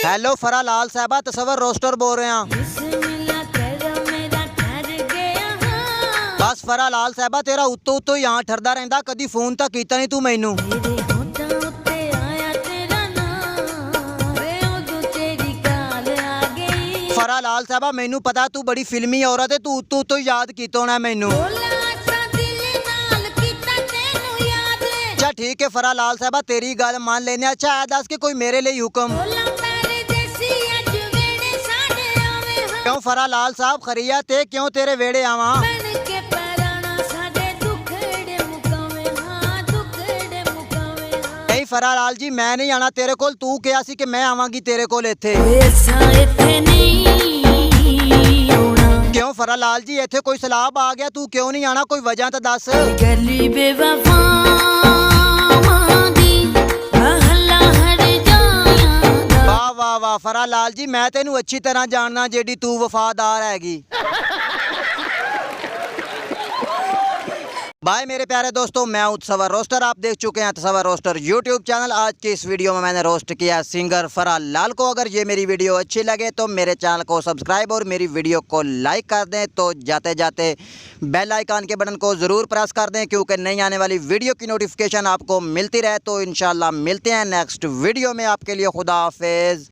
Hello फरा लाल साहबा, तसव्वुर roster बोल रहे हैं। बस फरा लाल साहबा, तेरा उत्तो उत्तो यहाँ ठरदा रहिंदा, कदी फोन तक कीता नहीं तू मैनू। फरा लाल साहबा, मैनू पता तू बड़ी फिल्मी औरत है, तू उत्तो उत्तो याद कीता होना मैनू। अच्छा ठीक है फरा लाल साहबा, तेरी गल मान लेने। अच्छा है दस के कोई मेरे लिए हुक्म। क्यों फरा लाल साहब, खरिया ते क्यों तेरे वेड़े आवा? नहीं फरा लाल जी, मैं नहीं आना तेरे कोल। तू क्या सी कि मैं आवांगी तेरे कोल इत्थे? क्यों फरा लाल जी, इत्थे कोई सलाब आ गया, तू क्यों नहीं आना? कोई वजह तो दस। वाह वाह वाह फरा लाल जी, मैं तेनू अच्छी तरह जानना जेडी तू वफादार हैगी। बाय मेरे प्यारे दोस्तों, मैं हूं तसव्वुर रोस्टर। आप देख चुके हैं तसव्वुर रोस्टर यूट्यूब चैनल। आज की इस वीडियो में मैंने रोस्ट किया सिंगर फरा लाल को। अगर ये मेरी वीडियो अच्छी लगे तो मेरे चैनल को सब्सक्राइब और मेरी वीडियो को लाइक कर दें। तो जाते जाते बेल आइकन के बटन को ज़रूर प्रेस कर दें, क्योंकि नई आने वाली वीडियो की नोटिफिकेशन आपको मिलती रहे। तो इंशाल्लाह मिलते हैं नेक्स्ट वीडियो में। आपके लिए खुदा हाफिज़।